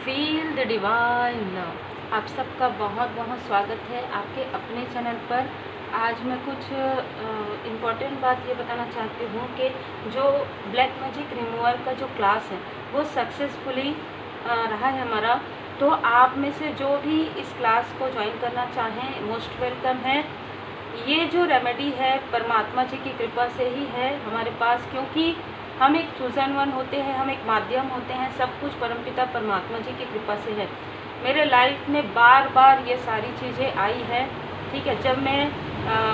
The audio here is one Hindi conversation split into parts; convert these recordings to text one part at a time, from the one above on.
Feel the divine love. आप सबका बहुत बहुत स्वागत है आपके अपने चैनल पर। आज मैं कुछ इम्पोर्टेंट बात ये बताना चाहती हूँ कि जो ब्लैक मैजिक रिमूवल का जो क्लास है वो सक्सेसफुली रहा है हमारा। तो आप में से जो भी इस क्लास को ज्वाइन करना चाहें मोस्ट वेलकम है। ये जो रेमेडी है परमात्मा जी की कृपा से ही है हमारे पास, क्योंकि हम एक चूज़न वन होते हैं, हम एक माध्यम होते हैं, सब कुछ परमपिता परमात्मा जी की कृपा से है। मेरे लाइफ में बार बार ये सारी चीज़ें आई है, ठीक है। जब मैं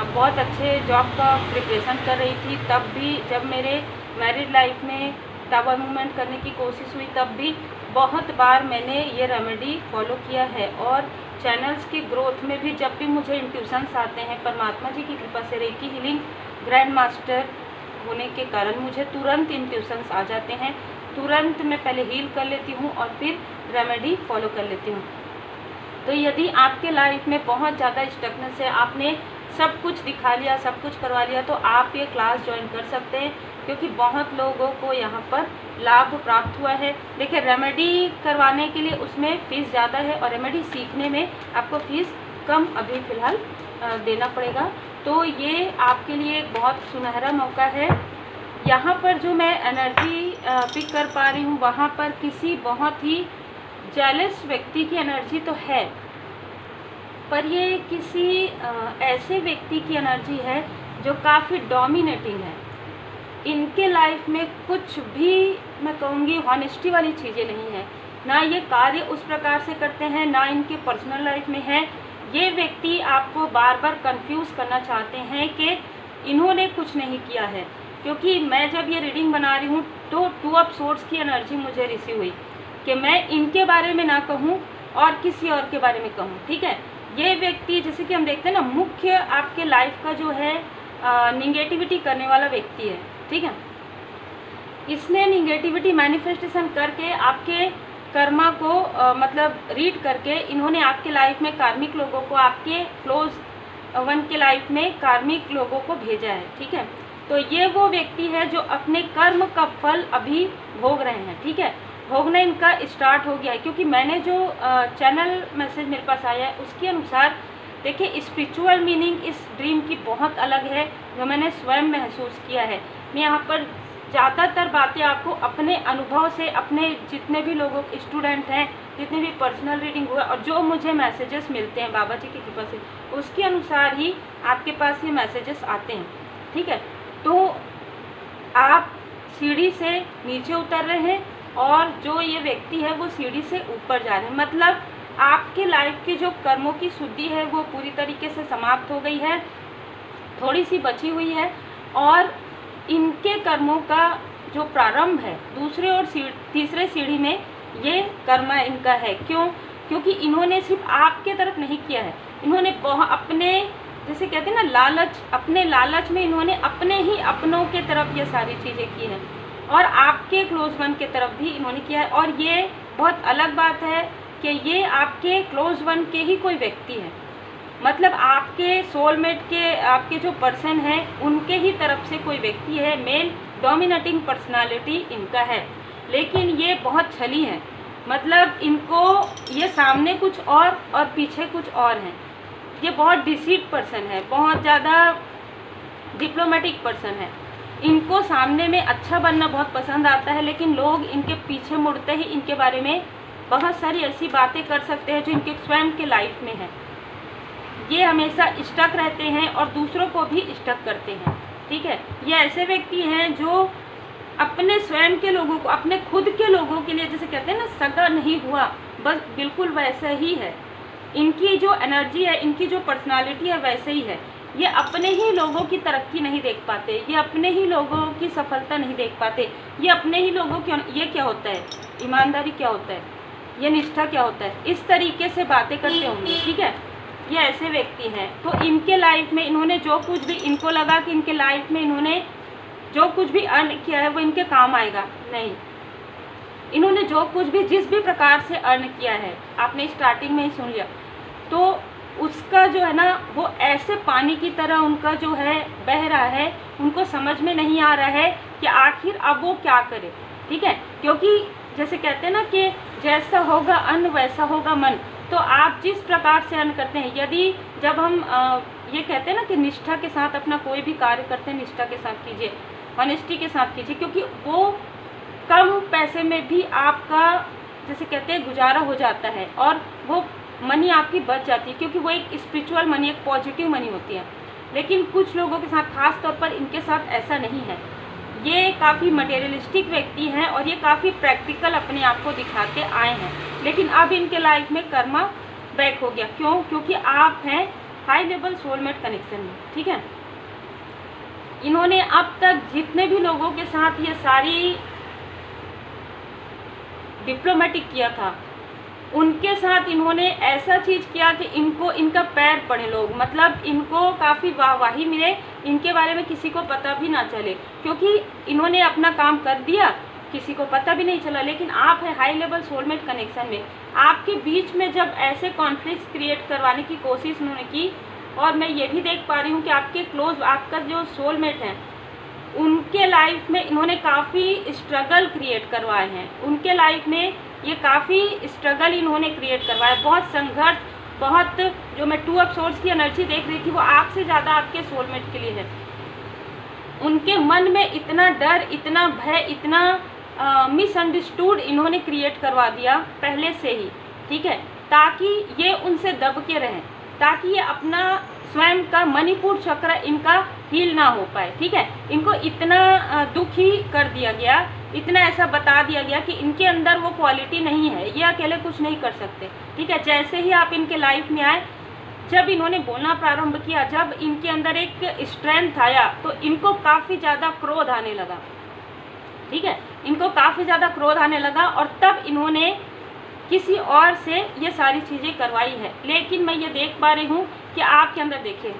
बहुत अच्छे जॉब का प्रिपरेशन कर रही थी तब भी, जब मेरे मैरिड लाइफ में टावर मूवमेंट करने की कोशिश हुई तब भी बहुत बार मैंने ये रेमेडी फॉलो किया है। और चैनल्स की ग्रोथ में भी जब भी मुझे इंट्यूशंस आते हैं परमात्मा जी की कृपा से, रेकी हीलिंग ग्रैंड मास्टर होने के कारण मुझे तुरंत इंट्यूशंस आ जाते हैं। तुरंत मैं पहले हील कर लेती हूँ और फिर रेमेडी फॉलो कर लेती हूँ। तो यदि आपके लाइफ में बहुत ज़्यादा स्टकनेस है, आपने सब कुछ दिखा लिया, सब कुछ करवा लिया, तो आप ये क्लास ज्वाइन कर सकते हैं, क्योंकि बहुत लोगों को यहाँ पर लाभ प्राप्त हुआ है। देखिए, रेमेडी करवाने के लिए उसमें फ़ीस ज़्यादा है और रेमेडी सीखने में आपको फ़ीस कम अभी फ़िलहाल देना पड़ेगा। तो ये आपके लिए एक बहुत सुनहरा मौका है। यहाँ पर जो मैं एनर्जी पिक कर पा रही हूँ वहाँ पर किसी बहुत ही जेलस व्यक्ति की एनर्जी तो है, पर ये किसी ऐसे व्यक्ति की एनर्जी है जो काफ़ी डोमिनेटिंग है। इनके लाइफ में कुछ भी, मैं कहूँगी, हॉनेस्टी वाली चीज़ें नहीं है। ना ये कार्य उस प्रकार से करते हैं, ना इनके पर्सनल लाइफ में है। ये व्यक्ति आपको बार बार कंफ्यूज करना चाहते हैं कि इन्होंने कुछ नहीं किया है। क्योंकि मैं जब ये रीडिंग बना रही हूँ तो 2 ऑफ सोर्ड्स की एनर्जी मुझे रिसीव हुई कि मैं इनके बारे में ना कहूँ और किसी और के बारे में कहूँ, ठीक है। ये व्यक्ति, जैसे कि हम देखते हैं ना, मुख्य आपके लाइफ का जो है निगेटिविटी करने वाला व्यक्ति है, ठीक है। इसने निगेटिविटी मैनिफेस्टेशन करके आपके कर्मा को मतलब रीड करके इन्होंने आपके लाइफ में कार्मिक लोगों को, आपके क्लोज वन के लाइफ में कार्मिक लोगों को भेजा है, ठीक है। तो ये वो व्यक्ति है जो अपने कर्म का फल अभी भोग रहे हैं, ठीक है। भोगना इनका स्टार्ट हो गया है, क्योंकि मैंने जो चैनल मैसेज मेरे पास आया है उसके अनुसार देखिए, स्पिरिचुअल मीनिंग इस ड्रीम की बहुत अलग है जो मैंने स्वयं महसूस किया है। मैं यहाँ पर ज़्यादातर बातें आपको अपने अनुभव से, अपने जितने भी लोगों के स्टूडेंट हैं, जितने भी पर्सनल रीडिंग हुआ और जो मुझे मैसेजेस मिलते हैं बाबा जी की कृपा से, उसके अनुसार ही आपके पास ये मैसेजेस आते हैं, ठीक है। तो आप सीढ़ी से नीचे उतर रहे हैं और जो ये व्यक्ति है वो सीढ़ी से ऊपर जा रहे हैं। मतलब आपके लाइफ के जो कर्मों की शुद्धि है वो पूरी तरीके से समाप्त हो गई है, थोड़ी सी बची हुई है, और इनके कर्मों का जो प्रारंभ है दूसरे और तीसरे सीढ़ी में ये कर्म इनका है। क्यों? क्योंकि इन्होंने सिर्फ आपके तरफ नहीं किया है, इन्होंने अपने, जैसे कहते हैं ना, लालच, अपने लालच में इन्होंने अपने ही अपनों के तरफ ये सारी चीज़ें की हैं और आपके क्लोज वन के तरफ भी इन्होंने किया है। और ये बहुत अलग बात है कि ये आपके क्लोज वन के ही कोई व्यक्ति है, मतलब आपके सोलमेट के, आपके जो पर्सन है उनके ही तरफ से कोई व्यक्ति है। मेल डोमिनेटिंग पर्सनालिटी इनका है, लेकिन ये बहुत छली है। मतलब इनको ये सामने कुछ और पीछे कुछ और हैं। ये बहुत डिसीट पर्सन है, बहुत ज़्यादा डिप्लोमेटिक पर्सन है। इनको सामने में अच्छा बनना बहुत पसंद आता है, लेकिन लोग इनके पीछे मुड़ते ही इनके बारे में बहुत सारी ऐसी बातें कर सकते हैं जो इनके स्वयं के लाइफ में है। ये हमेशा स्टक रहते हैं और दूसरों को भी स्टक करते हैं, ठीक है। ये ऐसे व्यक्ति हैं जो अपने स्वयं के लोगों को, अपने खुद के लोगों के लिए, जैसे कहते हैं ना, सगा नहीं हुआ, बस बिल्कुल वैसा ही है। इनकी जो एनर्जी है, इनकी जो पर्सनालिटी है वैसे ही है। ये अपने ही लोगों की तरक्की नहीं देख पाते, ये अपने ही लोगों की सफलता नहीं देख पाते, ये अपने ही लोगों की, ये क्या होता है, ईमानदारी क्या होता है, ये निष्ठा क्या होता है, इस तरीके से बातें करते होंगे, ठीक है। ये ऐसे व्यक्ति हैं। तो इनके लाइफ में इन्होंने जो कुछ भी, इनको लगा कि इनके लाइफ में इन्होंने जो कुछ भी अर्न किया है वो इनके काम आएगा, नहीं। इन्होंने जो कुछ भी, जिस भी प्रकार से अर्न किया है, आपने स्टार्टिंग में ही सुन लिया, तो उसका जो है ना, वो ऐसे पानी की तरह उनका जो है बह रहा है। उनको समझ में नहीं आ रहा है कि आखिर अब वो क्या करे, ठीक है। क्योंकि जैसे कहते हैं ना कि जैसा होगा अन्न वैसा होगा मन। तो आप जिस प्रकार से अन्न करते हैं, यदि जब हम ये कहते हैं ना कि निष्ठा के साथ अपना कोई भी कार्य करते हैं, निष्ठा के साथ कीजिए, ऑनेस्टी के साथ कीजिए, क्योंकि वो कम पैसे में भी आपका जैसे कहते हैं गुजारा हो जाता है और वो मनी आपकी बच जाती है, क्योंकि वो एक स्पिरिचुअल मनी, एक पॉजिटिव मनी होती है। लेकिन कुछ लोगों के साथ, खास तौर पर इनके साथ ऐसा नहीं है। ये काफ़ी मटेरियलिस्टिक व्यक्ति हैं और ये काफ़ी प्रैक्टिकल अपने आप को दिखाते आए हैं। लेकिन अब इनके लाइफ में कर्मा बैक हो गया। क्यों? क्योंकि आप हैं हाई लेवल सोलमेट कनेक्शन में, ठीक है। इन्होंने अब तक जितने भी लोगों के साथ ये सारी डिप्लोमेटिक किया था, उनके साथ इन्होंने ऐसा चीज़ किया कि इनको इनका पैर पड़े लोग, मतलब इनको काफ़ी वाहवाही मिले, इनके बारे में किसी को पता भी ना चले, क्योंकि इन्होंने अपना काम कर दिया, किसी को पता भी नहीं चला। लेकिन आप है हाई लेवल सोलमेट कनेक्शन में, आपके बीच में जब ऐसे कॉन्फ्लिक्ट्स क्रिएट करवाने की कोशिश उन्होंने की, और मैं ये भी देख पा रही हूँ कि आपके क्लोज, आपका जो सोलमेट हैं, उनके लाइफ में इन्होंने काफ़ी स्ट्रगल क्रिएट करवाए हैं। उनके लाइफ में ये काफ़ी स्ट्रगल इन्होंने क्रिएट करवाया, बहुत संघर्ष, बहुत, जो मैं 2 ऑफ सोर्स की एनर्जी देख रही थी वो आपसे ज़्यादा आपके सोलमेट के लिए है। उनके मन में इतना डर, इतना भय, इतना मिसअंडरस्टूड इन्होंने क्रिएट करवा दिया पहले से ही, ठीक है, ताकि ये उनसे दब के रहें, ताकि ये अपना स्वयं का मणिपुर चक्र इनका हील ना हो पाए, ठीक है। इनको इतना दुखी कर दिया गया, इतना ऐसा बता दिया गया कि इनके अंदर वो क्वालिटी नहीं है, ये अकेले कुछ नहीं कर सकते, ठीक है। जैसे ही आप इनके लाइफ में आए, जब इन्होंने बोलना प्रारंभ किया, जब इनके अंदर एक स्ट्रेंथ आया, तो इनको काफ़ी ज़्यादा क्रोध आने लगा, ठीक है, इनको काफ़ी ज़्यादा क्रोध आने लगा, और तब इन्होंने किसी और से ये सारी चीज़ें करवाई है। लेकिन मैं ये देख पा रही हूँ कि आपके अंदर, देखिए,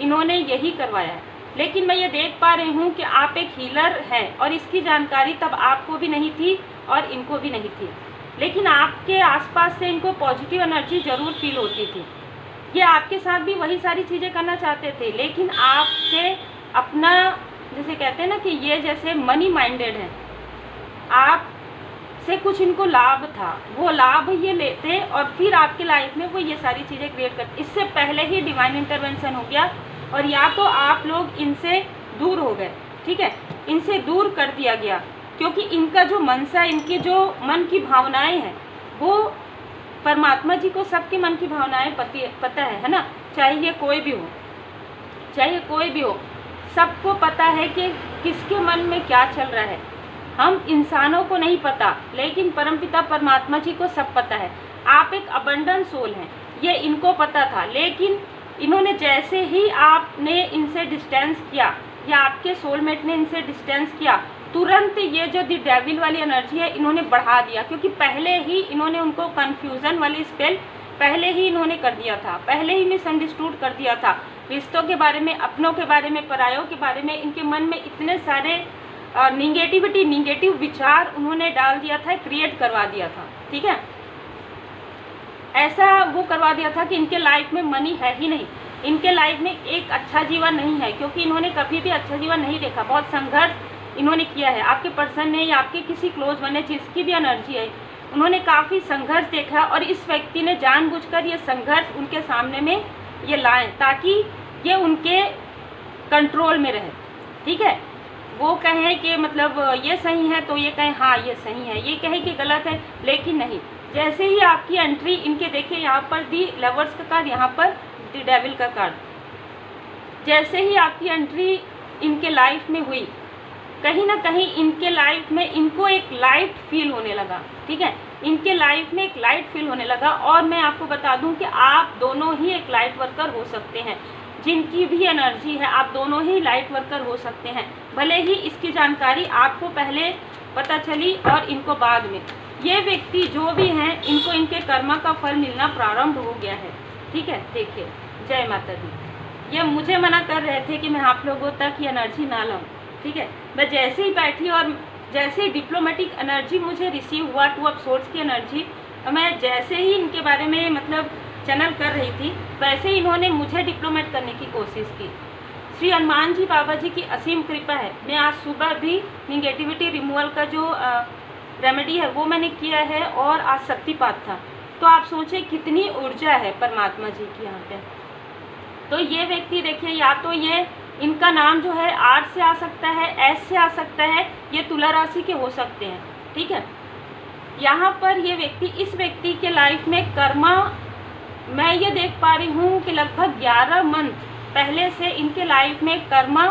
इन्होंने यही करवाया है। लेकिन मैं ये देख पा रही हूँ कि आप एक हीलर हैं, और इसकी जानकारी तब आपको भी नहीं थी और इनको भी नहीं थी। लेकिन आपके आसपास से इनको पॉजिटिव एनर्जी ज़रूर फील होती थी। ये आपके साथ भी वही सारी चीज़ें करना चाहते थे, लेकिन आपसे अपना, जैसे कहते हैं ना कि ये जैसे मनी माइंडेड है, आप से कुछ इनको लाभ था, वो लाभ ये लेते और फिर आपके लाइफ में वो ये सारी चीज़ें क्रिएट करते। इससे पहले ही डिवाइन इंटरवेंशन हो गया, और या तो आप लोग इनसे दूर हो गए, ठीक है, इनसे दूर कर दिया गया, क्योंकि इनका जो मनसा, इनके जो मन की भावनाएं हैं, वो परमात्मा जी को सबके मन की भावनाएं पता है ना, चाहे ये कोई भी हो, चाहे कोई भी हो, सबको पता है कि किसके मन में क्या चल रहा है। हम इंसानों को नहीं पता, लेकिन परमपिता परमात्मा जी को सब पता है। आप एक अबंडन सोल हैं, ये इनको पता था, लेकिन इन्होंने जैसे ही आपने इनसे डिस्टेंस किया, या आपके सोलमेट ने इनसे डिस्टेंस किया, तुरंत ये जो दी डेविल वाली एनर्जी है इन्होंने बढ़ा दिया, क्योंकि पहले ही इन्होंने उनको कन्फ्यूज़न वाली स्पेल पहले ही इन्होंने कर दिया था, पहले ही मिसअंडरस्टूड कर दिया था। रिश्तों के बारे में, अपनों के बारे में, परायों के बारे में, इनके मन में इतने सारे निगेटिव विचार उन्होंने डाल दिया था, क्रिएट करवा दिया था, ठीक है। ऐसा वो करवा दिया था कि इनके लाइफ में मनी है ही नहीं, इनके लाइफ में एक अच्छा जीवन नहीं है, क्योंकि इन्होंने कभी भी अच्छा जीवन नहीं देखा। बहुत संघर्ष इन्होंने किया है, आपके पर्सन ने या आपके किसी क्लोज वन ने, जिसकी भी एनर्जी है, उन्होंने काफ़ी संघर्ष देखा, और इस व्यक्ति ने जानबूझकर ये संघर्ष उनके सामने में ये लाए, ताकि ये उनके कंट्रोल में रहे, ठीक है। वो कहें कि मतलब ये सही है, तो ये कहें हाँ ये सही है, ये कहें कि गलत है, लेकिन नहीं। जैसे ही आपकी एंट्री इनके, देखिए यहाँ पर दी लवर्स का कार्ड, यहाँ पर दी डेविल का कार्ड, जैसे ही आपकी एंट्री इनके लाइफ में हुई, कहीं ना कहीं इनके लाइफ में इनको एक लाइट फील होने लगा, ठीक है, इनके लाइफ में एक लाइट फील होने लगा। और मैं आपको बता दूं कि आप दोनों ही एक लाइट वर्कर हो सकते हैं, जिनकी भी एनर्जी है, आप दोनों ही लाइट वर्कर हो सकते हैं। भले ही इसकी जानकारी आपको पहले पता चली और इनको बाद में। ये व्यक्ति जो भी हैं, इनको इनके कर्मा का फल मिलना प्रारंभ हो गया है, ठीक है। देखिए, जय माता दी। ये मुझे मना कर रहे थे कि मैं आप लोगों तक ये एनर्जी ना लाऊं, ठीक है। मैं जैसे ही बैठी और जैसे ही डिप्लोमेटिक एनर्जी मुझे रिसीव हुआ, 2 ऑफ सोर्स की एनर्जी, मैं जैसे ही इनके बारे में मतलब चैनल कर रही थी, वैसे ही इन्होंने मुझे डिप्लोमेट करने की कोशिश की। श्री हनुमान जी बाबा जी की असीम कृपा है, मैं आज सुबह भी निगेटिविटी रिमूवल का जो रेमेडी है वो मैंने किया है, और आज शक्तिपात था। तो आप सोचें कितनी ऊर्जा है परमात्मा जी की यहाँ पे। तो ये व्यक्ति देखिए, या तो ये इनका नाम जो है आर से आ सकता है, एस से आ सकता है, ये तुला राशि के हो सकते हैं, ठीक है। यहाँ पर ये व्यक्ति, इस व्यक्ति के लाइफ में कर्मा, मैं ये देख पा रही हूँ कि लगभग 11 मंथ पहले से इनके लाइफ में कर्मा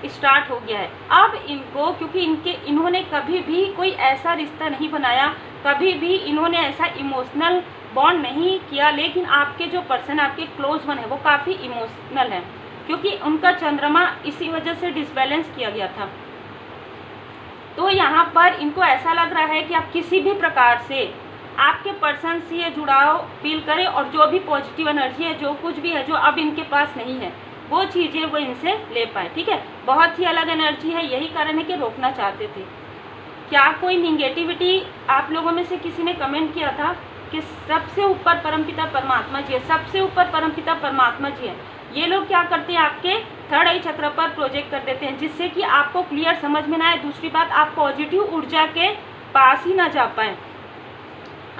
स्टार्ट हो गया है। अब इनको, क्योंकि इन्होंने कभी भी कोई ऐसा रिश्ता नहीं बनाया, कभी भी इन्होंने ऐसा इमोशनल बॉन्ड नहीं किया, लेकिन आपके जो पर्सन, आपके क्लोज वन है, वो काफ़ी इमोशनल है, क्योंकि उनका चंद्रमा इसी वजह से डिसबैलेंस किया गया था। तो यहाँ पर इनको ऐसा लग रहा है कि आप किसी भी प्रकार से आपके पर्सन से ये जुड़ाव फील करें, और जो भी पॉजिटिव एनर्जी है, जो कुछ भी है, जो अब इनके पास नहीं है, वो चीज़ें वो इनसे ले पाए, ठीक है। बहुत ही अलग एनर्जी है, यही कारण है कि रोकना चाहते थे। क्या कोई निगेटिविटी, आप लोगों में से किसी ने कमेंट किया था कि सबसे ऊपर परमपिता परमात्मा जी है, सबसे ऊपर परमपिता परमात्मा जी है। ये लोग क्या करते हैं, आपके थर्ड आई चक्र पर प्रोजेक्ट कर देते हैं, जिससे कि आपको क्लियर समझ में ना आए। दूसरी बात, आप पॉजिटिव ऊर्जा के पास ही ना जा पाएँ,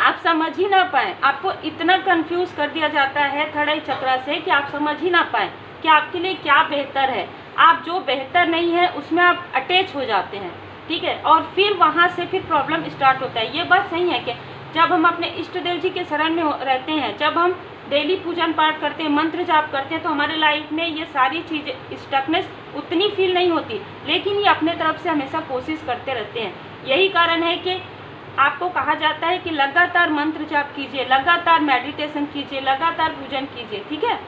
आप समझ ही ना पाएँ। आपको इतना कंफ्यूज कर दिया जाता है थर्ड आई चक्र से कि आप समझ ही ना पाएँ कि आपके लिए क्या बेहतर है। आप जो बेहतर नहीं है उसमें आप अटैच हो जाते हैं, ठीक है, और फिर वहाँ से फिर प्रॉब्लम स्टार्ट होता है। ये बात सही है कि जब हम अपने इष्ट देव जी के शरण में रहते हैं, जब हम डेली पूजन पाठ करते हैं, मंत्र जाप करते हैं, तो हमारे लाइफ में ये सारी चीज़ें, स्टकनेस उतनी फील नहीं होती, लेकिन ये अपने तरफ से हमेशा कोशिश करते रहते हैं। यही कारण है कि आपको कहा जाता है कि लगातार मंत्र जाप कीजिए, लगातार मेडिटेशन कीजिए, लगातार पूजन कीजिए, ठीक है।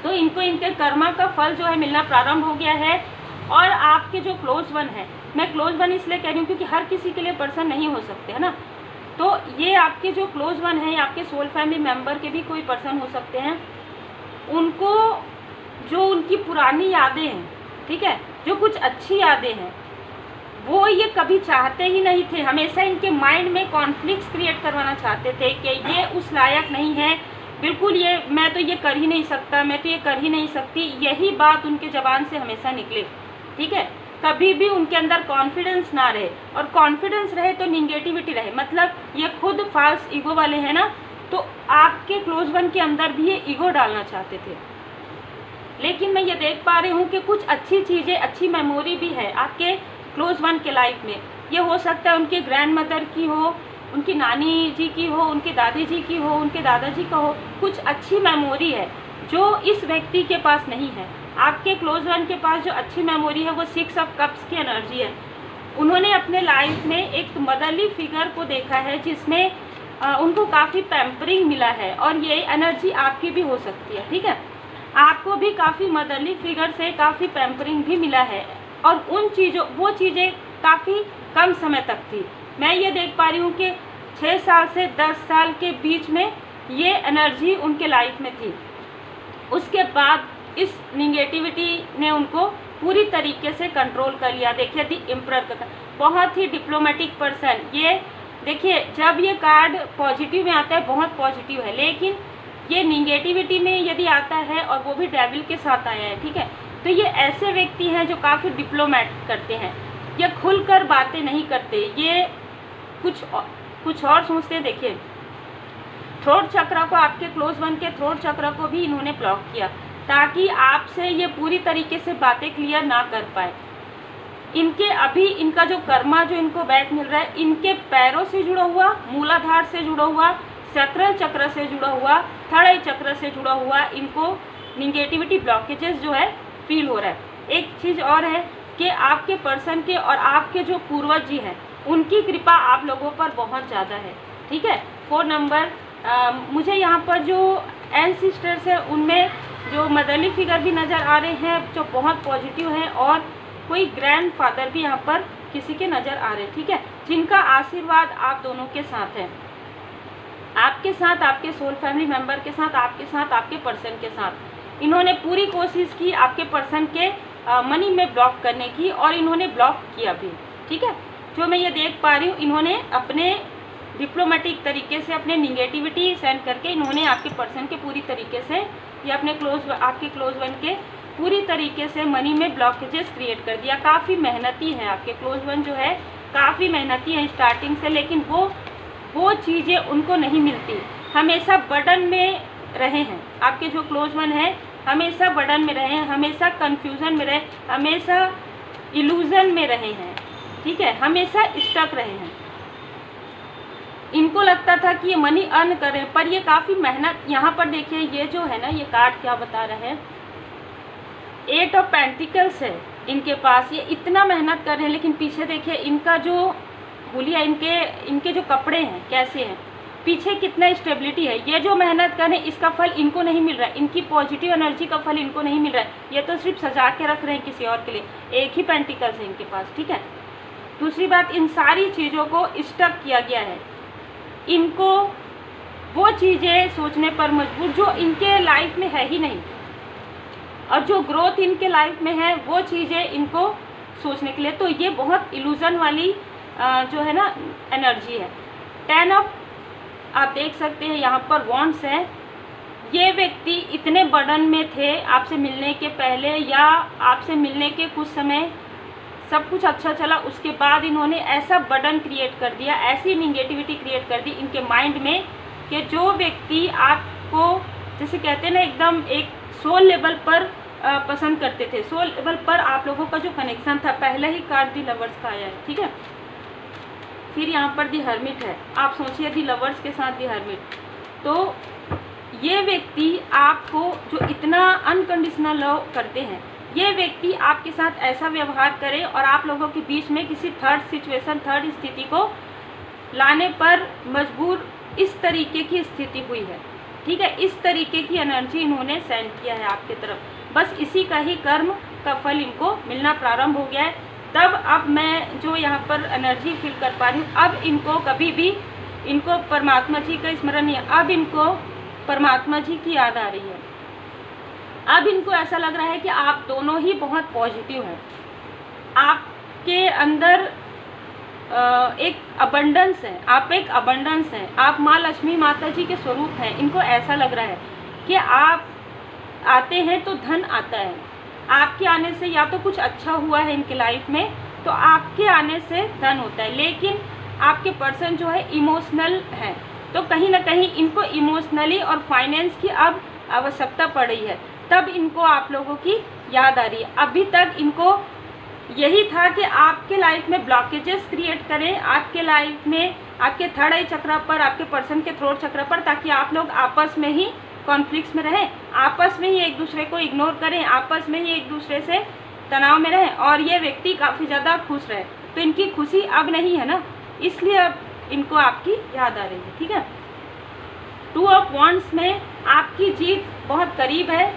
तो इनको इनके कर्मा का फल जो है मिलना प्रारंभ हो गया है। और आपके जो क्लोज वन है, मैं क्लोज वन इसलिए कह रही हूँ क्योंकि हर किसी के लिए पर्सन नहीं हो सकते, है ना। तो ये आपके जो क्लोज वन है, आपके सोल फैमिली मेम्बर के भी कोई पर्सन हो सकते हैं। उनको जो उनकी पुरानी यादें हैं, ठीक है, जो कुछ अच्छी यादें हैं, वो ये कभी चाहते ही नहीं थे। हमेशा इनके माइंड में कॉन्फ्लिक्ट्स क्रिएट करवाना चाहते थे कि ये उस लायक नहीं है, बिल्कुल ये, मैं तो ये कर ही नहीं सकता, मैं तो ये कर ही नहीं सकती। यही बात उनके ज़बान से हमेशा निकले, ठीक है। कभी भी उनके अंदर कॉन्फिडेंस ना रहे, और कॉन्फिडेंस रहे तो निगेटिविटी रहे। मतलब ये खुद फाल्स ईगो वाले हैं ना, तो आपके क्लोज वन के अंदर भी ये ईगो डालना चाहते थे। लेकिन मैं ये देख पा रही हूँ कि कुछ अच्छी चीज़ें, अच्छी मेमोरी भी है आपके क्लोज वन के लाइफ में। ये हो सकता है उनके ग्रैंड मदर की हो, उनकी नानी जी की हो, उनके दादी जी की हो, उनके दादाजी का हो। कुछ अच्छी मेमोरी है जो इस व्यक्ति के पास नहीं है। आपके क्लोज वन के पास जो अच्छी मेमोरी है वो 6 ऑफ कप्स की एनर्जी है। उन्होंने अपने लाइफ में एक मदरली फिगर को देखा है, जिसमें उनको काफ़ी पैम्परिंग मिला है, और ये एनर्जी आपकी भी हो सकती है, ठीक है। आपको भी काफ़ी मदरली फिगर से काफ़ी पैम्परिंग भी मिला है, और उन चीज़ों, वो चीज़ें काफ़ी कम समय तक थी। मैं ये देख पा रही हूँ कि 6 साल से 10 साल के बीच में ये एनर्जी उनके लाइफ में थी। उसके बाद इस निगेटिविटी ने उनको पूरी तरीके से कंट्रोल कर लिया। देखिए दी एम्परर का, बहुत ही डिप्लोमेटिक पर्सन। ये देखिए, जब ये कार्ड पॉजिटिव में आता है बहुत पॉजिटिव है, लेकिन ये निगेटिविटी में यदि आता है, और वो भी डेविल के साथ आया है, ठीक है, तो ये ऐसे व्यक्ति हैं जो काफ़ी डिप्लोमेट करते हैं। ये खुलकर बातें नहीं करते, ये कुछ और सोचते हैं। देखिए, थ्रोट चक्र को, आपके क्लोज वन के थ्रोट चक्र को भी इन्होंने ब्लॉक किया, ताकि आपसे ये पूरी तरीके से बातें क्लियर ना कर पाए। इनके अभी इनका जो कर्मा जो इनको बैक मिल रहा है, इनके पैरों से जुड़ा हुआ, मूलाधार से जुड़ा हुआ, सक्राल चक्र से जुड़ा हुआ, थर्ड आई चक्र से जुड़ा हुआ, इनको निगेटिविटी ब्लॉकेजेस जो है फील हो रहा है। एक चीज़ और है कि आपके पर्सन के और आपके जो पूर्वज जी हैं, उनकी कृपा आप लोगों पर बहुत ज़्यादा है, ठीक है। 4 नंबर, मुझे यहाँ पर जो एंसेस्टर्स है उनमें जो मदरली फिगर भी नज़र आ रहे हैं जो बहुत पॉजिटिव हैं, और कोई ग्रैंड फादर भी यहाँ पर किसी के नज़र आ रहे हैं, ठीक है, जिनका आशीर्वाद आप दोनों के साथ है, आपके साथ, आपके सोल फैमिली मेम्बर के साथ, आपके साथ, आपके पर्सन के साथ। इन्होंने पूरी कोशिश की आपके पर्सन के मनी में ब्लॉक करने की, और इन्होंने ब्लॉक किया भी, ठीक है। जो मैं ये देख पा रही हूँ, इन्होंने अपने डिप्लोमेटिक तरीके से अपने निगेटिविटी सेंड करके इन्होंने आपके पर्सन के पूरी तरीके से, या अपने आपके क्लोज वन के पूरी तरीके से मनी में ब्लॉकेजेस क्रिएट कर दिया। काफ़ी मेहनती है आपके क्लोज वन जो है, काफ़ी मेहनती हैं स्टार्टिंग से, लेकिन वो चीज़ें उनको नहीं मिलती। हमेशा बर्डन में रहे हैं, आपके जो क्लोज वन है हमेशा बर्डन में रहे हैं, हमेशा कन्फ्यूज़न में रहे, हमेशा इल्यूज़न में रहे हैं, ठीक है, हमेशा स्टक रहे हैं। इनको लगता था कि ये मनी अर्न करें, पर ये काफ़ी मेहनत, यहाँ पर देखिए ये जो है ना, ये कार्ड क्या बता रहे हैं, 8 ऑफ पेंटिकल्स है इनके पास। ये इतना मेहनत कर रहे हैं, लेकिन पीछे देखिए इनका जो हुलिया, इनके जो कपड़े हैं कैसे हैं, पीछे कितना स्टेबिलिटी है। ये जो मेहनत कर रहे हैं इसका फल इनको नहीं मिल रहा है, इनकी पॉजिटिव एनर्जी का फल इनको नहीं मिल रहा है। ये तो सिर्फ सजा के रख रहे हैं किसी और के लिए। एक ही पेंटिकल्स है इनके पास, ठीक है। दूसरी बात, इन सारी चीज़ों को स्टक किया गया है, इनको वो चीज़ें सोचने पर मजबूर जो इनके लाइफ में है ही नहीं, और जो ग्रोथ इनके लाइफ में है वो चीज़ें इनको सोचने के लिए, तो ये बहुत इल्यूज़न वाली जो है ना एनर्जी है। 10 ऑफ, आप देख सकते हैं यहाँ पर वॉन्ड्स है। ये व्यक्ति इतने बर्डन में थे आपसे मिलने के पहले, या आपसे मिलने के कुछ समय सब कुछ अच्छा चला, उसके बाद इन्होंने ऐसा बर्डन क्रिएट कर दिया, ऐसी निगेटिविटी क्रिएट कर दी इनके माइंड में, कि जो व्यक्ति आपको जैसे कहते हैं ना एकदम एक सोल लेवल पर पसंद करते थे, सोल लेवल पर आप लोगों का जो कनेक्शन था, पहले ही कार्ड दी लवर्स का आया है, ठीक है। फिर यहाँ पर दी हर्मिट है। आप सोचिए दी लवर्स के साथ दी हर्मिट, तो ये व्यक्ति आपको जो इतना अनकंडीशनल लव करते हैं, ये व्यक्ति आपके साथ ऐसा व्यवहार करे और आप लोगों के बीच में किसी थर्ड सिचुएशन, थर्ड स्थिति को लाने पर मजबूर, इस तरीके की स्थिति हुई है, ठीक है। इस तरीके की एनर्जी इन्होंने सेंड किया है आपके तरफ, बस इसी का ही कर्म का फल इनको मिलना प्रारंभ हो गया है। तब अब मैं जो यहाँ पर एनर्जी फील कर पा रही हूँ, अब इनको कभी भी इनको परमात्मा जी का स्मरण नहीं है, अब इनको परमात्मा जी की याद आ रही है। अब इनको ऐसा लग रहा है कि आप दोनों ही बहुत पॉजिटिव हैं, आपके अंदर एक अबंडेंस है, आप एक अबंडेंस हैं, आप माँ लक्ष्मी माता जी के स्वरूप हैं। इनको ऐसा लग रहा है कि आप आते हैं तो धन आता है, आपके आने से या तो कुछ अच्छा हुआ है इनके लाइफ में, तो आपके आने से धन होता है। लेकिन आपके पर्सन जो है इमोशनल है, तो कहीं ना कहीं इनको इमोशनली और फाइनेंस की अब आवश्यकता पड़ रही है, तब इनको आप लोगों की याद आ रही है। अभी तक इनको यही था कि आपके लाइफ में ब्लॉकेजेस क्रिएट करें, आपके लाइफ में, आपके थर्ड आई चक्र पर, आपके पर्सन के थ्रोट चक्र पर, ताकि आप लोग आपस में ही कॉन्फ्लिक्ट्स में रहें, आपस में ही एक दूसरे को इग्नोर करें, आपस में ही एक दूसरे से तनाव में रहें, और ये व्यक्ति काफ़ी ज़्यादा खुश रहे। तो इनकी खुशी अब नहीं है ना, इसलिए अब इनको आपकी याद आ रही है, ठीक है। 2 ऑफ वॉन्ड्स में आपकी जीत बहुत करीब है।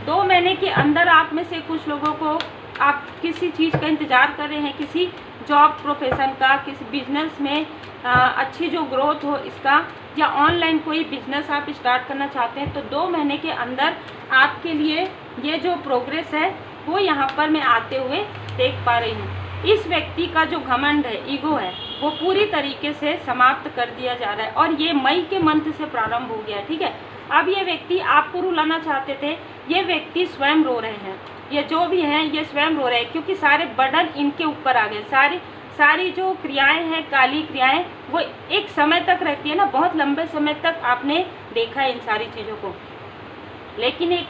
2 महीने के अंदर आप में से कुछ लोगों को, आप किसी चीज़ का इंतज़ार कर रहे हैं, किसी जॉब प्रोफेशन का, किसी बिजनेस में अच्छी जो ग्रोथ हो इसका, या ऑनलाइन कोई बिजनेस आप स्टार्ट करना चाहते हैं, तो 2 महीने के अंदर आपके लिए ये जो प्रोग्रेस है वो यहाँ पर मैं आते हुए देख पा रही हूँ। इस व्यक्ति का जो घमंड है, ईगो है, वो पूरी तरीके से समाप्त कर दिया जा रहा है, और ये मई के मंथ से प्रारंभ हो गया है, ठीक है। अब ये व्यक्ति आपको रुलाना चाहते थे, ये व्यक्ति स्वयं रो रहे हैं, ये जो भी हैं ये स्वयं रो रहे हैं, क्योंकि सारे बर्डन इनके ऊपर आ गए। सारी जो क्रियाएं हैं, काली क्रियाएं, वो एक समय तक रहती है ना, बहुत लंबे समय तक आपने देखा है इन सारी चीज़ों को। लेकिन एक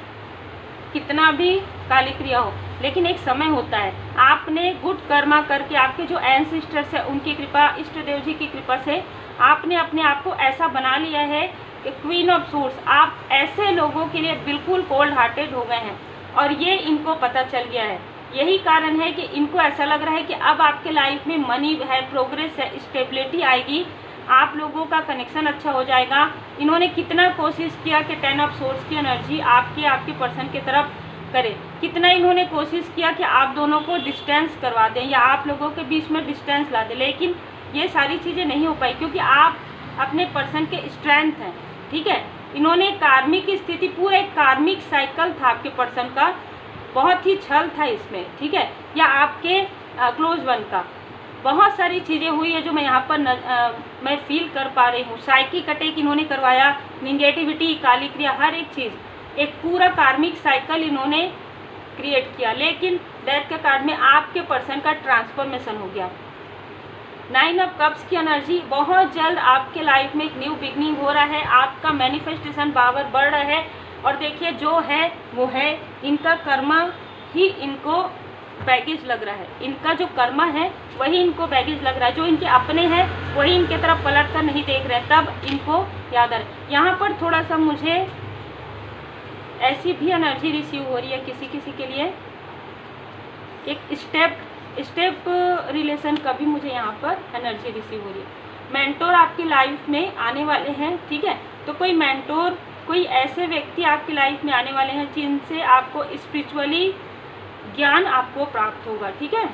कितना भी काली क्रिया हो, लेकिन एक समय होता है, आपने गुड कर्मा करके, आपके जो एंसेस्टर्स है उनकी कृपा, इष्ट देव जी की कृपा से आपने अपने आप को ऐसा बना लिया है कि क्वीन ऑफ सोर्स, आप ऐसे लोगों के लिए बिल्कुल कोल्ड हार्टेड हो गए हैं, और ये इनको पता चल गया है। यही कारण है कि इनको ऐसा लग रहा है कि अब आपके लाइफ में मनी है, प्रोग्रेस है, स्टेबिलिटी आएगी, आप लोगों का कनेक्शन अच्छा हो जाएगा। इन्होंने कितना कोशिश किया कि 10 ऑफ सोर्स की एनर्जी आपके पर्सन की तरफ करे, कितना इन्होंने कोशिश किया कि आप दोनों को डिस्टेंस करवा दें, या आप लोगों के बीच में डिस्टेंस ला दें, लेकिन ये सारी चीज़ें नहीं हो पाई, क्योंकि आप अपने पर्सन के स्ट्रेंथ हैं, ठीक है। इन्होंने कार्मिक स्थिति, पूरा एक कार्मिक साइकिल था आपके पर्सन का, बहुत ही छल था इसमें, ठीक है, या आपके क्लोज वन का बहुत सारी चीज़ें हुई है जो मैं यहाँ पर मैं फील कर पा रही हूँ। साइकिक अटैक इन्होंने करवाया, निगेटिविटी, काली क्रिया, हर एक चीज़, एक पूरा कार्मिक साइकिल इन्होंने क्रिएट किया। लेकिन डेथ के कार्ड में आपके पर्सन का ट्रांसफॉर्मेशन हो गया, 9 ऑफ कप्स की एनर्जी, बहुत जल्द आपके लाइफ में एक न्यू बिगनिंग हो रहा है, आपका मैनिफेस्टेशन पावर बढ़ रहा है। और देखिए जो है वो है, इनका कर्मा ही इनको बैगेज लग रहा है, इनका जो कर्मा है वही इनको बैगेज लग रहा है, जो इनके अपने हैं वही इनके तरफ पलट कर नहीं देख रहे, तब इनको याद आ रहा है। यहाँ पर थोड़ा सा मुझे ऐसी भी एनर्जी रिसीव हो रही है किसी किसी के लिए, एक स्टेप रिलेशन का भी मुझे यहाँ पर एनर्जी रिसीव हो रही है। मेंटोर आपकी लाइफ में आने वाले हैं, ठीक है। तो कोई मेंटोर, कोई ऐसे व्यक्ति आपकी लाइफ में आने वाले हैं जिनसे आपको स्पिरिचुअली ज्ञान आपको प्राप्त होगा, ठीक है।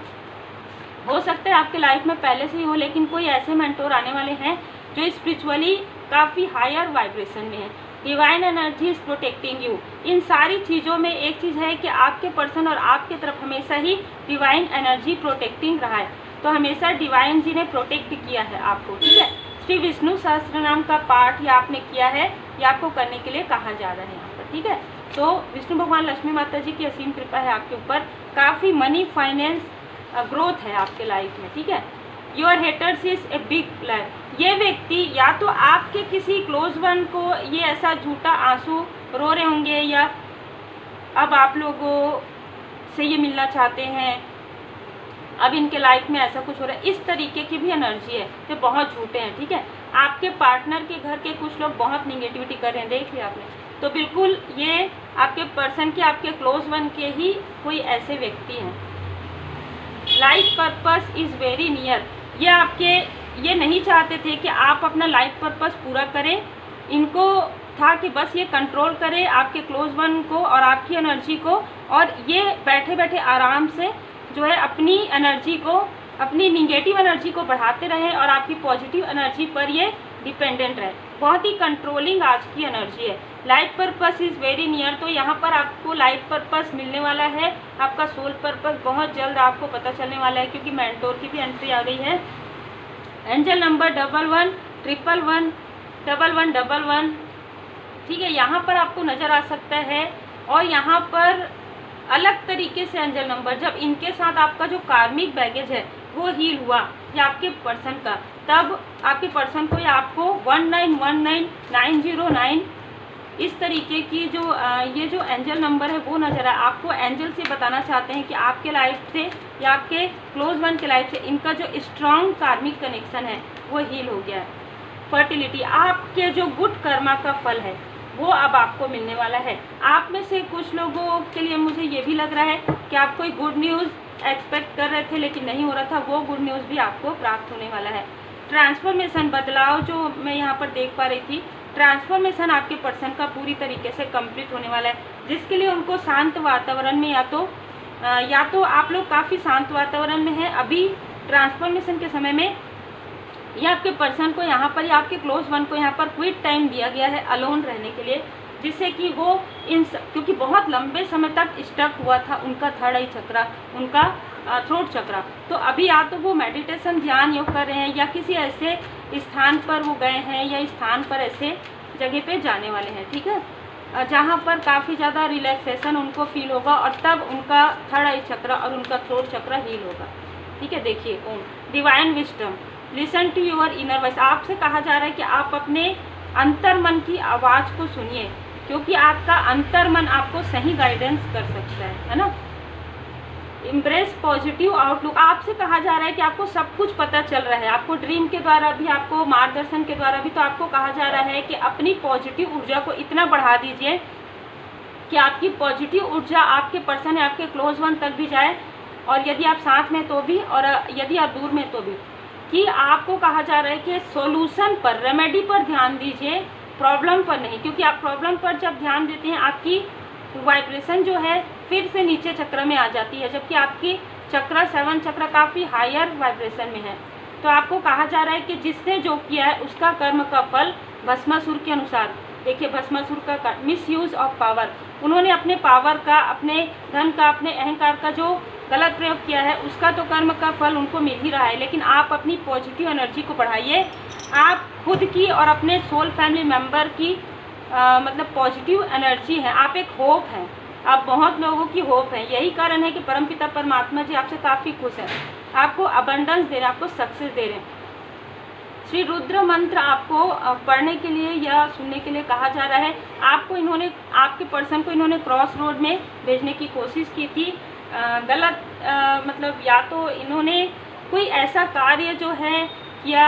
हो सकता है आपके लाइफ में पहले से ही हो, लेकिन कोई ऐसे मेंटोर आने वाले हैं जो स्पिरिचुअली काफ़ी हायर वाइब्रेशन में है। Divine energy is protecting you. इन सारी चीज़ों में एक चीज़ है कि आपके पर्सन और आपके तरफ हमेशा ही डिवाइन एनर्जी प्रोटेक्टिंग रहा है, तो हमेशा डिवाइन जी ने प्रोटेक्ट किया है आपको, ठीक है। श्री विष्णु सहस्त्रनाम का पाठ या आपने किया है या आपको करने के लिए कहा जा रहा है यहाँ पर, ठीक है। तो विष्णु भगवान लक्ष्मी माता जी की असीम कृपा है आपके ऊपर, काफ़ी मनी फाइनेंस ग्रोथ है आपके लाइफ में, ठीक है। Your haters is a big life. ये व्यक्ति या तो आपके किसी क्लोज वन को ये ऐसा झूठा आंसू रो रहे होंगे, या अब आप लोगों से ये मिलना चाहते हैं, अब इनके लाइफ में ऐसा कुछ हो रहा है, इस तरीके की भी एनर्जी है, ये बहुत झूठे हैं, ठीक है। आपके पार्टनर के घर के कुछ लोग बहुत निगेटिविटी कर रहे हैं, देख लिया आपने, तो बिल्कुल ये आपके पर्सन के, आपके क्लोज वन के ही कोई ऐसे व्यक्ति हैं। Life purpose is very near. ये आपके, ये नहीं चाहते थे कि आप अपना लाइफ पर्पस पूरा करें, इनको था कि बस ये कंट्रोल करे आपके क्लोज वन को और आपकी एनर्जी को, और ये बैठे बैठे आराम से जो है अपनी एनर्जी को, अपनी निगेटिव एनर्जी को बढ़ाते रहे और आपकी पॉजिटिव एनर्जी पर ये डिपेंडेंट रहे। बहुत ही कंट्रोलिंग आज की एनर्जी है। Life purpose is very near, तो यहाँ पर आपको लाइफ पर्पस मिलने वाला है, आपका सोल पर्पस बहुत जल्द आपको पता चलने वाला है, क्योंकि मेंटोर की भी एंट्री आ गई है। एंजल नंबर 11 111 1111, ठीक है, यहाँ पर आपको नज़र आ सकता है। और यहाँ पर अलग तरीके से एंजल नंबर, जब इनके साथ आपका जो कार्मिक बैगेज है वो हील हुआ या आपके पर्सन का, तब आपके पर्सन को या आपको 1919909 इस तरीके की जो ये जो एंजल नंबर है वो नज़र आए। आपको एंजल से बताना चाहते हैं कि आपके लाइफ से या आपके क्लोज वन के लाइफ से इनका जो स्ट्रॉन्ग कार्मिक कनेक्शन है वो हील हो गया है। फर्टिलिटी, आपके जो गुड कर्मा का फल है वो अब आपको मिलने वाला है। आप में से कुछ लोगों के लिए मुझे ये भी लग रहा है कि आप कोई गुड न्यूज़ एक्सपेक्ट कर रहे थे लेकिन नहीं हो रहा था, वो गुड न्यूज़ भी आपको प्राप्त होने वाला है। ट्रांसफॉर्मेशन, बदलाव जो मैं यहाँ पर देख पा रही थी, ट्रांसफॉर्मेशन आपके पर्सन का पूरी तरीके से कंप्लीट होने वाला है, जिसके लिए उनको शांत वातावरण में या तो आप लोग काफ़ी शांत वातावरण में हैं अभी ट्रांसफॉर्मेशन के समय में, या आपके पर्सन को यहाँ पर या आपके क्लोज वन को यहाँ पर क्विट टाइम दिया गया है अलोन रहने के लिए, जिससे कि वो क्योंकि बहुत लंबे समय तक स्टक हुआ था उनका थर्ड आई चक्रा, उनका थ्रोट चक्रा, तो अभी या तो वो मेडिटेशन ध्यान योग कर रहे हैं या किसी ऐसे स्थान पर वो गए हैं या स्थान पर ऐसे जगह पे जाने वाले हैं, ठीक है, जहाँ पर काफ़ी ज़्यादा रिलैक्सेशन उनको फील होगा और तब उनका थर्ड आई चक्रा और उनका थ्रोट चक्रा हील होगा, ठीक है। देखिए, Om divine wisdom, listen to your inner voice. आपसे कहा जा रहा है कि आप अपने अंतर मन की आवाज़ को सुनिए, क्योंकि आपका अंतर मन आपको सही गाइडेंस कर सकता है ना। इम्ब्रेस पॉजिटिव आउटलुक, आपसे कहा जा रहा है कि आपको सब कुछ पता चल रहा है, आपको ड्रीम के द्वारा भी, आपको मार्गदर्शन के द्वारा भी, तो आपको कहा जा रहा है कि अपनी पॉजिटिव ऊर्जा को इतना बढ़ा दीजिए कि आपकी पॉजिटिव ऊर्जा आपके पर्सन या आपके क्लोज वन तक भी जाए, और यदि आप साथ में तो भी और यदि आप दूर में तो भी, कि आपको कहा जा रहा है कि सॉल्यूशन पर, रेमेडी पर ध्यान दीजिए, प्रॉब्लम पर नहीं, क्योंकि आप प्रॉब्लम पर जब ध्यान देते हैं आपकी वाइब्रेशन जो है फिर से नीचे चक्र में आ जाती है, जबकि आपकी चक्र 7 चक्र काफ़ी हायर वाइब्रेशन में है। तो आपको कहा जा रहा है कि जिसने जो किया है उसका कर्म का फल भस्मासुर के अनुसार। देखिए, भस्मासुर का मिस यूज़ ऑफ पावर, उन्होंने अपने पावर का, अपने धन का, अपने अहंकार का जो गलत प्रयोग किया है उसका तो कर्म का फल उनको मिल ही रहा है, लेकिन आप अपनी पॉजिटिव एनर्जी को बढ़ाइए। आप खुद की और अपने सोल फैमिली मेम्बर की मतलब पॉजिटिव एनर्जी है, आप एक होप हैं, आप बहुत लोगों की होप हैं। यही कारण है कि परमपिता परमात्मा जी आपसे काफ़ी खुश हैं। आपको अबंडेंस दे रहे हैं, आपको सक्सेस दे रहे हैं। श्री रुद्र मंत्र आपको पढ़ने के लिए या सुनने के लिए कहा जा रहा है। आपको इन्होंने, आपके पर्सन को इन्होंने क्रॉस रोड में भेजने की कोशिश की थी। गलत मतलब या तो इन्होंने कोई ऐसा कार्य जो है किया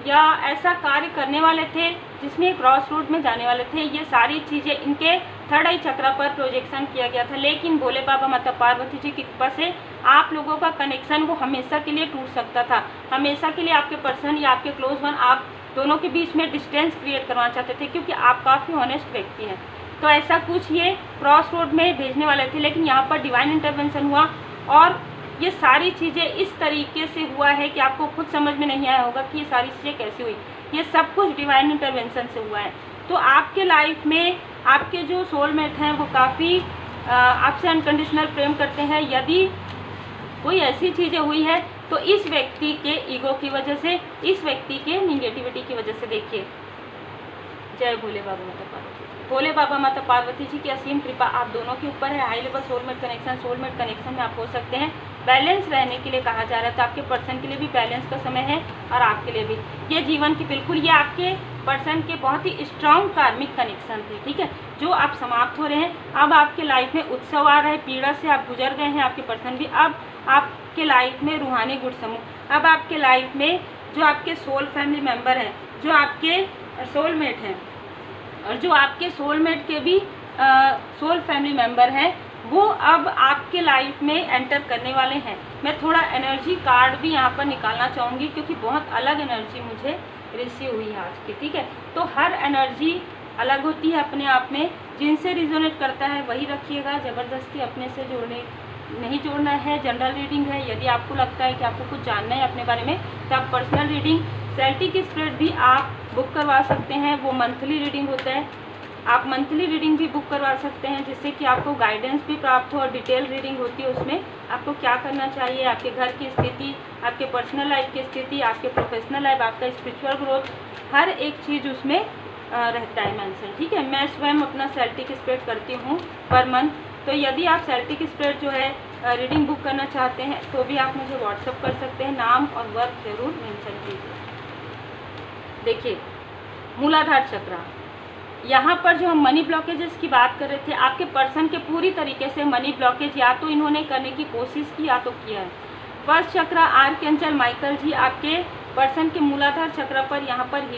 या ऐसा कार्य करने वाले थे जिसमें क्रॉस रोड में जाने वाले थे। ये सारी चीज़ें इनके थर्ड आई चक्र पर प्रोजेक्शन किया गया था, लेकिन भोले बाबा माता पार्वती जी की कृपा से आप लोगों का कनेक्शन वो हमेशा के लिए टूट सकता था। हमेशा के लिए आपके पर्सन या आपके क्लोज वन, आप दोनों के बीच में डिस्टेंस क्रिएट करवाना चाहते थे, क्योंकि आप काफ़ी ऑनेस्ट व्यक्ति हैं। तो ऐसा कुछ ये क्रॉस रोड में भेजने वाले थे, लेकिन यहाँ पर डिवाइन इंटरवेंशन हुआ और ये सारी चीज़ें इस तरीके से हुआ है कि आपको खुद समझ में नहीं आया होगा कि ये सारी चीज़ें कैसे हुई। ये सब कुछ डिवाइन इंटरवेंशन से हुआ है। तो आपके लाइफ में आपके जो सोलमेट हैं वो काफ़ी आपसे अनकंडीशनल प्रेम करते हैं। यदि कोई ऐसी चीज़ें हुई है तो इस व्यक्ति के ईगो की वजह से, इस व्यक्ति के निगेटिविटी की वजह से। देखिए, जय भोले बाबा माता पार्वती। भोले बाबा माता पार्वती जी की असीम कृपा आप दोनों के ऊपर है। हाई लेवल सोलमेट कनेक्शन में आप हो सकते हैं। बैलेंस रहने के लिए कहा जा रहा है, तो आपके पर्सन के लिए भी बैलेंस का समय है और आपके लिए भी। ये जीवन की बिल्कुल, ये आपके पर्सन के बहुत ही स्ट्रांग कार्मिक कनेक्शन थे, ठीक है, जो आप समाप्त हो रहे हैं। अब आपके लाइफ में उत्सव आ रहा है, पीड़ा से आप गुजर गए हैं, आपके पर्सन भी। अब आपके लाइफ में रूहानी गुण समूह, अब आपके लाइफ में जो आपके सोल फैमिली मेम्बर हैं, जो आपके सोलमेट हैं और जो आपके सोलमेट के भी सोल फैमिली मेम्बर हैं, वो अब आपके लाइफ में एंटर करने वाले हैं। मैं थोड़ा एनर्जी कार्ड भी यहाँ पर निकालना चाहूँगी, क्योंकि बहुत अलग एनर्जी मुझे रिसीव हुई है आज की, ठीक है। तो हर एनर्जी अलग होती है अपने आप में, जिनसे रिजोनेट करता है वही रखिएगा, ज़बरदस्ती अपने से नहीं जोड़ना है। जनरल रीडिंग है, यदि आपको लगता है कि आपको कुछ जानना है अपने बारे में तो आप पर्सनल रीडिंग, सेल्टिक स्प्रेड भी आप बुक करवा सकते हैं, वो मंथली रीडिंग होता है। आप मंथली रीडिंग भी बुक करवा सकते हैं, जिससे कि आपको गाइडेंस भी प्राप्त हो और डिटेल रीडिंग होती है। उसमें आपको क्या करना चाहिए, आपके घर की स्थिति, आपके पर्सनल लाइफ की स्थिति, आपके प्रोफेशनल लाइफ, आपका स्पिरिचुअल ग्रोथ, हर एक चीज़ उसमें रहता है मेंशन, ठीक है। मैं स्वयं अपना सेल्टिक स्प्रेड करती हूँ पर मंथ, तो यदि आप सेल्टिक स्प्रेड जो है रीडिंग बुक करना चाहते हैं तो भी आप मुझे व्हाट्सअप कर सकते हैं। नाम और वर्क जरूर मेंशन कीजिए। देखिए, मूलाधार चक्र, यहाँ पर जो हम मनी ब्लॉकेजेस की बात कर रहे थे, आपके पर्सन के पूरी तरीके से मनी ब्लॉकेज या तो इन्होंने करने की कोशिश की या तो किया है। फर्स्ट चक्र आर्कएंजल माइकल जी आपके पर्सन के मूलाधार चक्र पर यहाँ पर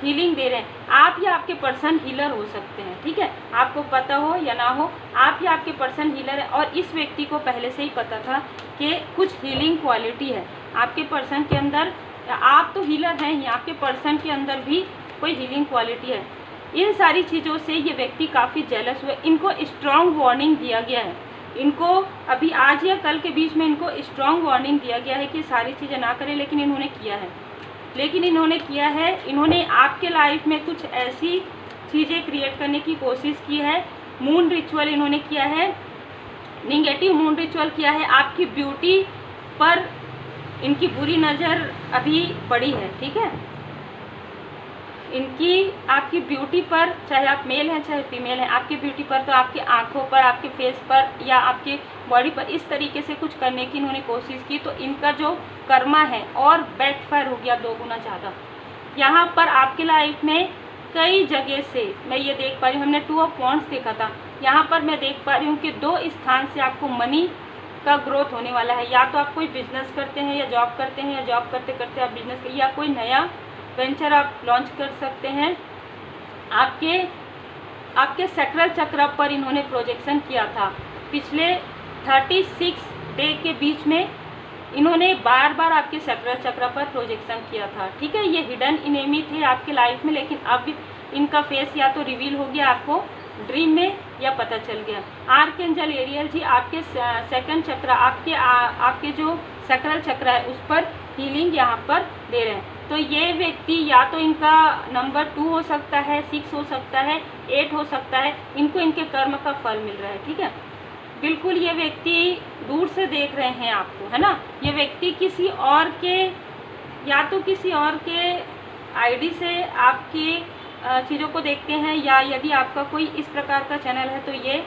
हीलिंग दे रहे हैं। आप या आपके पर्सन हीलर हो सकते हैं, ठीक है, आपको पता हो या ना हो, आप या आपके पर्सन हीलर है और इस व्यक्ति को पहले से ही पता था कि कुछ हीलिंग क्वालिटी है आपके पर्सन के अंदर। आप तो हीलर हैं ही, आपके पर्सन के अंदर भी कोई हीलिंग क्वालिटी है। इन सारी चीज़ों से ये व्यक्ति काफ़ी जेलस हुए। इनको स्ट्रॉन्ग वार्निंग दिया गया है, इनको अभी आज या कल के बीच में इनको स्ट्रॉन्ग वार्निंग दिया गया है कि सारी चीज़ें ना करें, लेकिन इन्होंने किया है। इन्होंने आपके लाइफ में कुछ ऐसी चीज़ें क्रिएट करने की कोशिश की है। मून रिचुअल इन्होंने किया है, निगेटिव मून रिचुअल किया है। आपकी ब्यूटी पर इनकी बुरी नज़र अभी पड़ी है, ठीक है। इनकी आपकी ब्यूटी पर, चाहे आप मेल हैं चाहे फीमेल हैं, आपकी ब्यूटी पर तो आपकी आंखों पर, आपके फेस पर या आपके बॉडी पर इस तरीके से कुछ करने की इन्होंने कोशिश की, तो इनका जो कर्मा है और बैकफायर हो गया 2 गुना ज़्यादा। यहाँ पर आपके लाइफ में कई जगह से मैं ये देख पा रही हूँ, हमने 2 ऑफ वॉन्ड्स देखा था, यहाँ पर मैं देख पा रही हूँ कि 2 स्थान से आपको मनी का ग्रोथ होने वाला है। या तो आप कोई बिजनेस करते हैं या जॉब करते हैं, या जॉब करते करते आप बिजनेस, या कोई नया वेंचर आप लॉन्च कर सकते हैं। आपके सैक्रल चक्र पर इन्होंने प्रोजेक्शन किया था। पिछले 36 डे के बीच में इन्होंने बार बार आपके सैक्रल चक्र पर प्रोजेक्शन किया था, ठीक है। ये हिडन इनेमी थे आपके लाइफ में, लेकिन अब इनका फेस या तो रिवील हो गया आपको ड्रीम में या पता चल गया। आर्कएंजल एरियल जी आपके सेकंड चक्र, आपके जो सैक्रल चक्र है उस पर हीलिंग यहाँ पर दे रहे हैं। तो ये व्यक्ति या तो इनका नंबर 2 हो सकता है, 6 हो सकता है, 8 हो सकता है, इनको इनके कर्म का फल मिल रहा है, ठीक है। बिल्कुल ये व्यक्ति दूर से देख रहे हैं आपको, है ना। ये व्यक्ति किसी और के, या तो किसी और के आईडी से आपकी चीज़ों को देखते हैं, या यदि आपका कोई इस प्रकार का चैनल है तो ये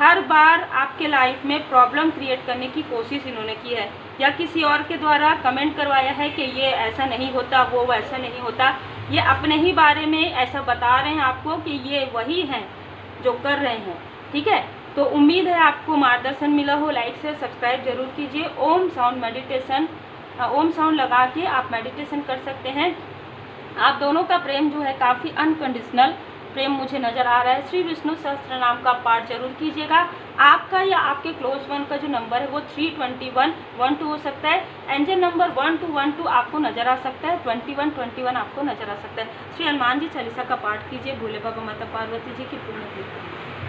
हर बार आपके लाइफ में प्रॉब्लम क्रिएट करने की कोशिश इन्होंने की है, या किसी और के द्वारा कमेंट करवाया है कि ये ऐसा नहीं होता, वो वैसा नहीं होता। ये अपने ही बारे में ऐसा बता रहे हैं आपको कि ये वही हैं जो कर रहे हैं। ठीक है, तो उम्मीद है आपको मार्गदर्शन मिला हो। लाइक से सब्सक्राइब जरूर कीजिए। ओम साउंड मेडिटेशन, ओम साउंड लगा के आप मेडिटेशन कर सकते हैं। आप दोनों का प्रेम जो है काफ़ी अनकंडीशनल प्रेम मुझे नज़र आ रहा है। श्री विष्णु सहस्त्र नाम का पाठ जरूर कीजिएगा। आपका या आपके क्लोज वन का जो नंबर है वो 32112 हो सकता है। एंजल नंबर 1212 आपको नज़र आ सकता है, 2121 आपको नज़र आ सकता है। श्री हनुमान जी चालीसा का पाठ कीजिए। भोले बाबा माता पार्वती जी की पूर्ण कृपा।